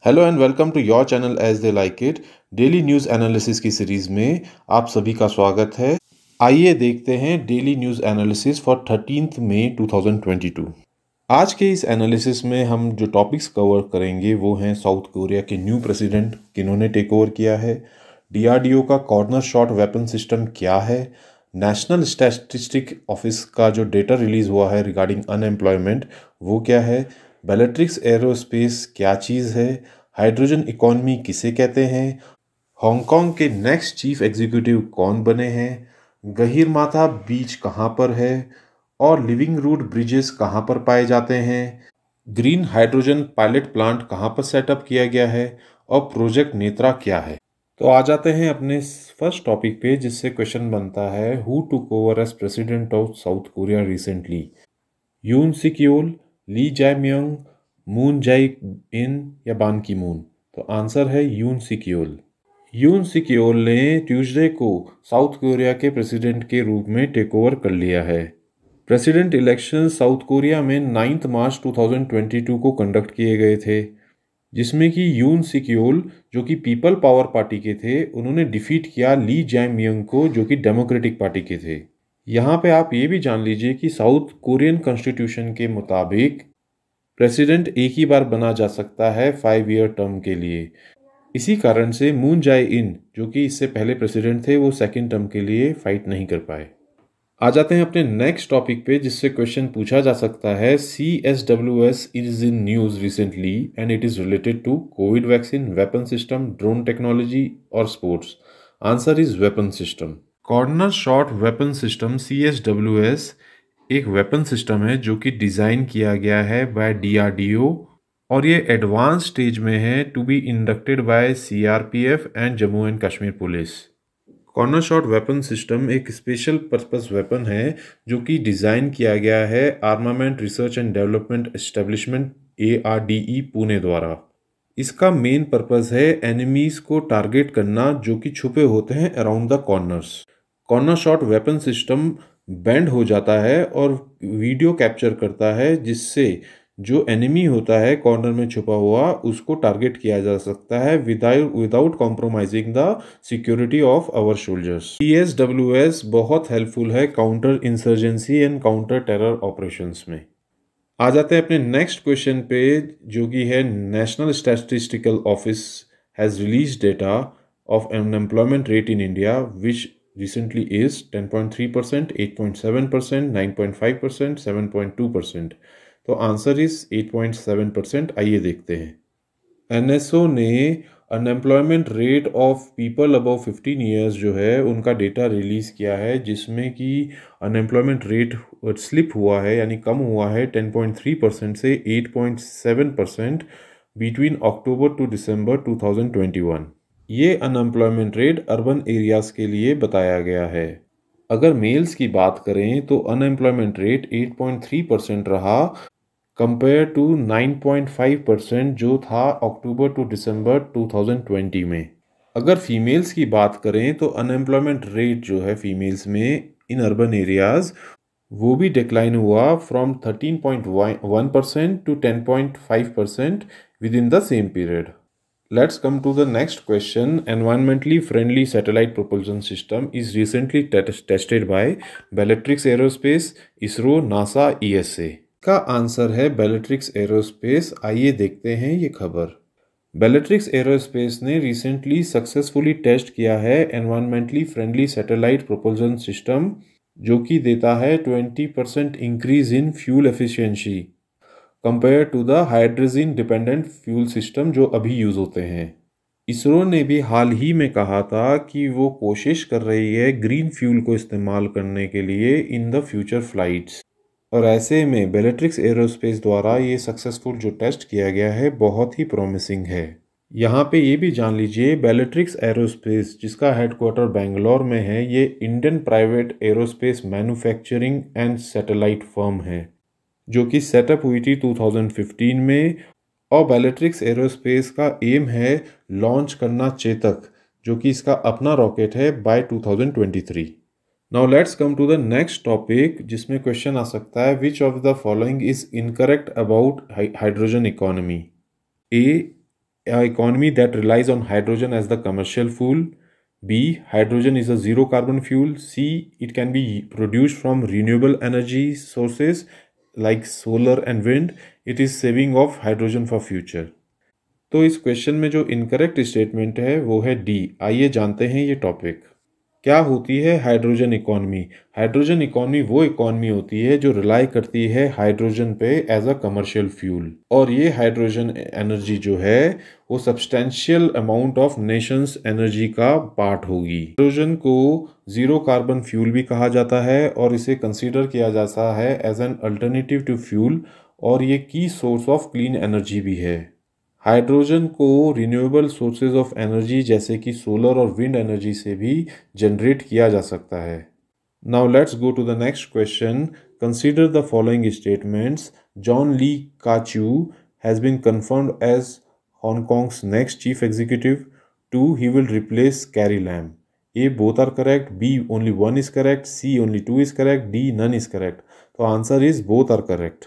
Hello and welcome to your channel as they like it. Daily news analysis की series में आप सभी का स्वागत है। आइए देखते हैं daily news analysis for 13 May 2022। आज के इस एनालिसिस में हम जो टॉपिक्स कवर करेंगे वो हैं साउथ कोरिया के न्यू प्रेसिडेंट किन्होंने टेक ओवर किया है, डीआरडीओ का कॉर्नर शॉट वेपन सिस्टम क्या है, नेशनल स्टैटिस्टिक ऑफिस का जो डेटा रिलीज हुआ है रिगार्डिंग अनएम्प्लॉयमेंट वो क्या है, बेलेट्रिक्स एरोस्पेस क्या चीज़ है, हाइड्रोजन इकोनॉमी किसे कहते हैं, हांगकांग के नेक्स्ट चीफ एग्जीक्यूटिव कौन बने हैं, गहीरमाथा बीच कहाँ पर है और लिविंग रूट ब्रिजेस कहाँ पर पाए जाते हैं, ग्रीन हाइड्रोजन पायलट प्लांट कहाँ पर सेटअप किया गया है और प्रोजेक्ट नेत्रा क्या है। तो आ जाते हैं अपने फर्स्ट टॉपिक पे, जिससे क्वेश्चन बनता है who took over as president of South Korea recently, Yoon Sukyeol, Lee जाए-म्यंग, moon जाए इन या बान की मून। तो आंसर है यून सिक्योल। यून सिक्योल ने ट्यूसडे को साउथ कोरिया के प्रेसिडेंट के रूप में टेक ओवर कर लिया है। प्रेसिडेंट इलेक्शन साउथ कोरिया में 9 मार्च 2022 को कंडक्ट किए गए थे, जिसमें कि यून सिक्योल जो कि पीपल पावर पार्टी के थे उन्होंने डिफीट किया ली जाए-म्यंग को जो कि डेमोक्रेटिक पार्टी के थे। यहाँ पे आप ये भी जान लीजिए कि साउथ कोरियन कॉन्स्टिट्यूशन के मुताबिक प्रेसिडेंट एक ही बार बना जा सकता है 5 ईयर टर्म के लिए। इसी कारण से मून जाए इन जो कि इससे पहले प्रेसिडेंट थे वो सेकंड टर्म के लिए फाइट नहीं कर पाए। आ जाते हैं अपने नेक्स्ट टॉपिक पे, जिससे क्वेश्चन पूछा जा सकता है CSWS is in news recently and it is related to covid vaccine, weapon system, drone technology और sports. Answer is weapon system. Corner shot weapon system CSWS एक वेपन सिस्टम है जो कि डिज़ाइन किया गया है बाय DRDO और ये एडवांस स्टेज में है to be inducted by CRPF and Jammu and Kashmir police. Corner shot weapon system एक स्पेशल पर्पस वेपन है जो कि डिज़ाइन किया गया है armament research and development establishment ARDE Pune द्वारा। इसका मेन पर्पस है एनिमीज को टारगेट करना जो कि छुपे होते हैं around the corners. Corner shot weapon system bend हो जाता है और वीडियो कैप्चर करता है, जिससे जो एनिमी होता है कॉर्नर में छुपा हुआ उसको टारगेट किया जा सकता है without compromising the security of our soldiers. CSWS बहुत हेल्पफुल है counter insurgency and counter terror operations में। आ जाते हैं अपने नेक्स्ट क्वेश्चन पे, जो कि है national statistical office has release data of unemployment rate in India which recently is 10.3%, 8.7%, 9.5%, 7.2%। तो आंसर इज 8.7%। आइए देखते हैं। NSO ने unemployment rate of people above 15 years जो है उनका डेटा रिलीज़ किया है, जिसमें कि अनएम्प्लॉयमेंट रेट स्लिप हुआ है यानी कम हुआ है 10.3% से 8.7% बिटवीन अक्टूबर टू दिसंबर 2021। ये अनएम्प्लॉयमेंट रेट अर्बन एरियाज़ के लिए बताया गया है। अगर मेल्स की बात करें तो अनएम्प्लॉयमेंट रेट 8.3% रहा कंपेयर टू 9.5% जो था अक्टूबर टू दिसंबर 2020 में। अगर फीमेल्स की बात करें तो अनएम्प्लॉयमेंट रेट जो है फीमेल्स में इन अर्बन एरियाज़ वो भी डिक्लाइन हुआ from 13.1% to 10.5% with in the same period. Let's come to the next question. Environmentally friendly satellite propulsion system is recently tested by Bellatrix Aerospace, ISRO, NASA, ESA। का answer है Bellatrix Aerospace। आइए देखते हैं ये खबर। Bellatrix Aerospace ने recently successfully test किया है environmentally friendly satellite propulsion system जो कि देता है 20% increase in fuel efficiency compare to the hydrogen dependent fuel system जो अभी यूज़ होते हैं। इसरो ने भी हाल ही में कहा था कि वो कोशिश कर रही है ग्रीन फ्यूल को इस्तेमाल करने के लिए इन द फ्यूचर फ्लाइट्स, और ऐसे में बेलेट्रिक्स एरोस्पेस द्वारा ये सक्सेसफुल जो टेस्ट किया गया है बहुत ही प्रॉमिसिंग है। यहाँ पे ये भी जान लीजिए बेलेट्रिक्स एरोस्पेस जिसका हेडक्वार्टर बेंगलोर में है ये Indian private aerospace manufacturing and satellite firm है जो कि सेटअप हुई थी 2015 में, और बेलेट्रिक्स एरोस्पेस का एम है लॉन्च करना चेतक जो कि इसका अपना रॉकेट है by 2023। Now let's come to the next topic, जिसमें क्वेश्चन आ सकता है which of the following is incorrect about hydrogen economy. A economy that relies on hydrogen as the commercial fuel. B. Hydrogen is a zero carbon fuel. C. It can be produced from renewable energy sources like solar and wind. It is saving of hydrogen for future. तो इस question में जो incorrect statement है वो है D. आइए जानते हैं ये टॉपिक। क्या होती है हाइड्रोजन इकॉनमी? हाइड्रोजन इकॉनमी वो इकॉनमी होती है जो रिलाई करती है हाइड्रोजन पे एज अ कमर्शियल फ्यूल, और ये हाइड्रोजन एनर्जी जो है वो substantial amount of Nations energy का पार्ट होगी। हाइड्रोजन को जीरो कार्बन फ्यूल भी कहा जाता है और इसे कंसीडर किया जाता है as an alternative to fuel, और ये की सोर्स ऑफ क्लीन एनर्जी भी है। हाइड्रोजन को रिन्यूएबल सोर्सेज ऑफ एनर्जी जैसे कि सोलर और विंड एनर्जी से भी जनरेट किया जा सकता है। Now let's go to the next question. Consider the following statements. John Lee Kachiu has been confirmed as Hong Kong's next chief executive. 2. He will replace Carrie Lam. A. Both are correct. B. Only one is correct. C. Only 2 is correct. D. None is correct. तो answer is both are correct.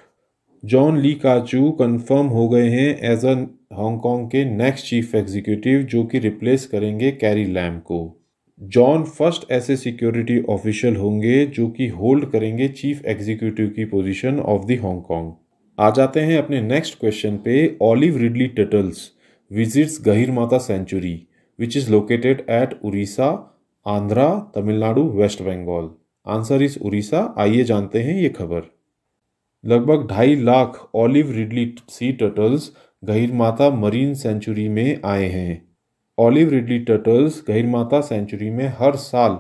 John Lee Kachiu confirm हो गए हैं as a Hong Kong के next chief executive, जो कि replace करेंगे Carrie Lam को। John first ऐसे सिक्योरिटी ऑफिशियल होंगे जो कि होल्ड करेंगे चीफ एग्जीक्यूटिव की पोजीशन ऑफ द हांगकांग। आ जाते हैं अपने नेक्स्ट क्वेश्चन पे। Olive ridley turtles visits Gahirmatha sanctuary which is located at Odisha, Andhra, Tamil Nadu, West Bengal. Answer is Odisha. आइए जानते हैं ये खबर। लगभग 2.5 lakh olive ridley sea turtles Gahirmatha marine sanctuary में आए हैं। Olive ridley turtles Gahirmatha sanctuary में हर साल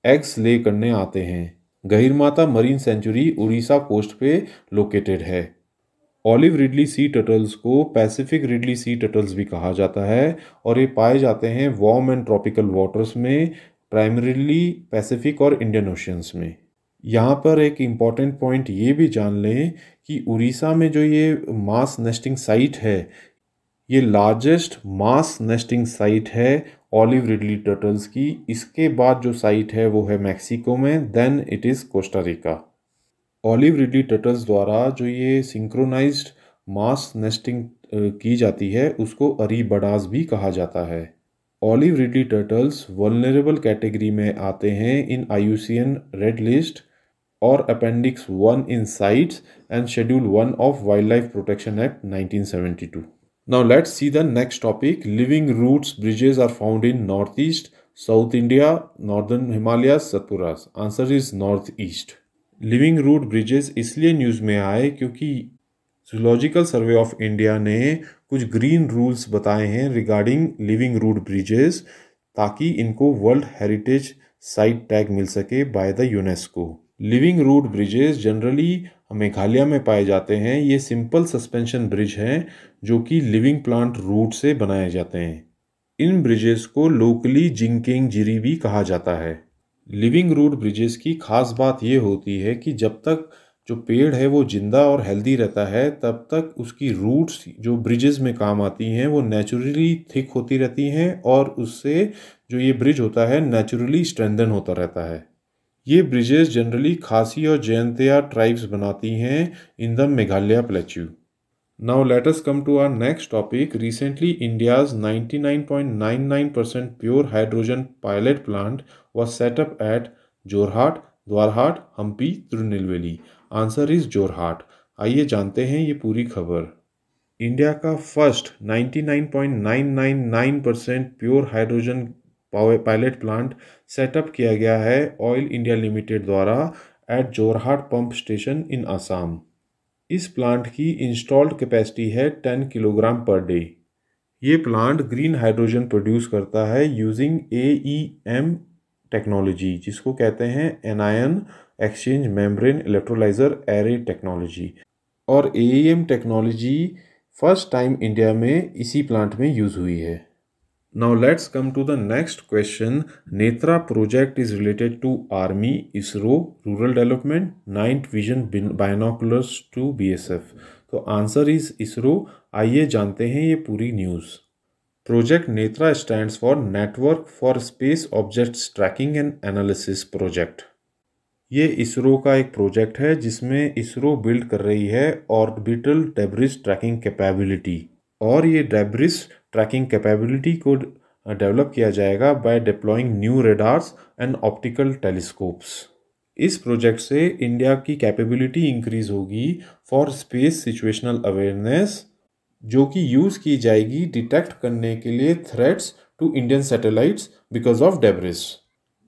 एग्स ले करने आते हैं। Gahirmatha marine sanctuary Odisha coast पे लोकेटेड है। ऑलिव रिडली सी टर्टल्स को पैसिफिक रिडली सी टर्टल्स भी कहा जाता है और ये पाए जाते हैं वार्म एंड ट्रॉपिकल वाटर्स में, प्राइमरीली पैसिफिक और इंडियन ओशियंस में। यहाँ पर एक इम्पॉर्टेंट पॉइंट ये भी जान लें कि उड़ीसा में जो ये मास नेस्टिंग साइट है, ये लार्जेस्ट मास नेस्टिंग साइट है ऑलिव रिडली टर्टल्स की। इसके बाद जो साइट है वो है मैक्सिको में, then it is Costa Rica. Olive ridley turtles द्वारा जो ये सिंक्रोनाइज्ड मास नेस्टिंग की जाती है उसको अरीबडास भी कहा जाता है। Olive ridley turtles vulnerable category में आते हैं इन IUCN रेड लिस्ट और appendix 1 in CITES and schedule 1 of wildlife protection act 1972। Now let's see the next topic. Living roots bridges are found in north east, south India, northern Himalayas, Satpuras. Answer is north east. Living root bridges इसलिए news में आए क्योंकि zoological survey of India ने कुछ green rules बताए हैं regarding living root bridges, ताकि इनको वर्ल्ड हेरिटेज साइट टैग मिल सके by the UNESCO. Living root bridges generally Meghalaya में पाए जाते हैं। ये सिंपल सस्पेंशन ब्रिज हैं जो कि लिविंग प्लांट रूट से बनाए जाते हैं। इन ब्रिजेस को लोकली जिंकिंग जिरी भी कहा जाता है। लिविंग रूट ब्रिजेस की खास बात ये होती है कि जब तक जो पेड़ है वो जिंदा और हेल्दी रहता है तब तक उसकी रूट्स जो ब्रिजेस में काम आती हैं वो नेचुरली थिक होती रहती हैं और उससे जो ये ब्रिज होता है नेचुरली स्ट्रेंथन होता रहता है। ये ब्रिजेस जनरली खासी और जयंतिया ट्राइब्स बनाती हैं in the Meghalaya plateau. Now let us come to our next topic. Recently India's 99.99% pure hydrogen pilot plant was set up at Jorhat, Dwarahat, Hampi, Tirunelveli. Answer is Jorhat. आइए जानते हैं ये पूरी खबर। इंडिया का first 99.999% pure hydrogen pilot plant setup किया गया है ऑयल इंडिया लिमिटेड द्वारा at Jorhat pump station in Assam. इस प्लांट की इंस्टॉल्ड कैपेसिटी है 10 किलोग्राम पर डे। ये प्लांट ग्रीन हाइड्रोजन प्रोड्यूस करता है यूजिंग AEM टेक्नोलॉजी, जिसको कहते हैं anion exchange membrane electrolyser array technology. और AEM technology first time India में इसी प्लांट में यूज़ हुई है। Now let's come to the next question. Netra project is related to army, ISRO, rural development, night vision binoculars to BSF। तो answer is ISRO. आइए जानते हैं ये पूरी news. Project Netra stands for network for space objects tracking and analysis project. ये इसरो का एक project है जिसमें इसरो बिल्ड कर रही है ऑर्बिटल डेब्रिस ट्रैकिंग कैपेबिलिटी। और ये डेब्रिस ट्रैकिंग कैपेबिलिटी को डेवलप किया जाएगा by deploying new radars and optical telescopes. इस प्रोजेक्ट से इंडिया की कैपेबिलिटी इंक्रीज होगी फॉर स्पेस सिचुएशनल अवेयरनेस, जो कि यूज़ की जाएगी डिटेक्ट करने के लिए threats to Indian satellites because of debris.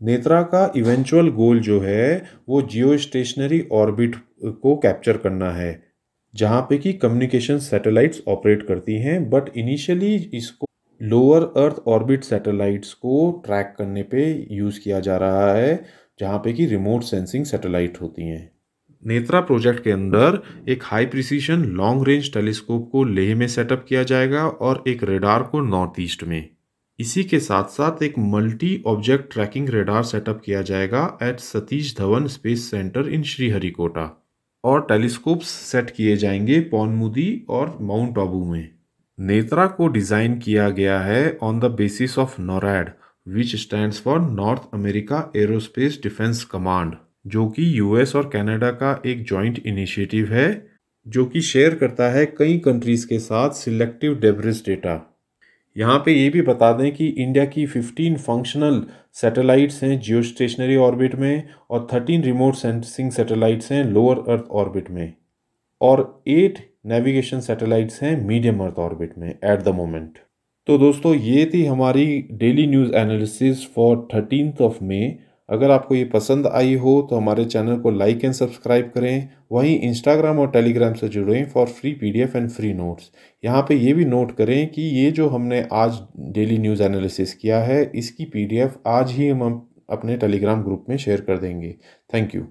Netra का इवेंचुअल गोल जो है वो जियो स्टेशनरी ऑर्बिट को कैप्चर करना है, जहाँ पे कि कम्युनिकेशन सैटेलाइट्स ऑपरेट करती हैं, बट इनिशियली इसको लोअर अर्थ ऑर्बिट सैटेलाइट्स को ट्रैक करने पे यूज़ किया जा रहा है, जहाँ पे कि रिमोट सेंसिंग सैटेलाइट होती हैं। नेत्रा प्रोजेक्ट के अंदर एक high precision long range telescope को लेह में सेटअप किया जाएगा और एक रेडार को नॉर्थ ईस्ट में। इसी के साथ साथ एक multi object tracking radar setup किया जाएगा at Satish Dhawan space centre in Sriharikota, और टेलीस्कोप्स सेट किए जाएंगे पौनमुदी और माउंट आबू में। नेत्रा को डिज़ाइन किया गया है on the basis of NORAD, which stands for North America aerospace defence command, जो कि यूएस और कनाडा का एक जॉइंट इनिशिएटिव है, जो कि शेयर करता है कई कंट्रीज़ के साथ सिलेक्टिव डेब्रिस डेटा। यहाँ पे ये भी बता दें कि इंडिया की 15 फंक्शनल सैटेलाइट्स हैं जियो स्टेशनरी ऑर्बिट में, और 13 रिमोट सेंसिंग सैटेलाइट्स हैं लोअर अर्थ ऑर्बिट में, और 8 नेविगेशन सैटेलाइट्स हैं मीडियम अर्थ ऑर्बिट में एट द मोमेंट। तो दोस्तों ये थी हमारी डेली न्यूज़ एनालिसिस फॉर 13 मई। अगर आपको ये पसंद आई हो तो हमारे चैनल को लाइक एंड सब्सक्राइब करें। वहीं इंस्टाग्राम और टेलीग्राम से जुड़ें for free PDF and free notes. यहाँ पे ये भी नोट करें कि ये जो हमने आज डेली न्यूज़ एनालिसिस किया है, इसकी पीडीएफ आज ही हम अपने टेलीग्राम ग्रुप में शेयर कर देंगे। Thank you.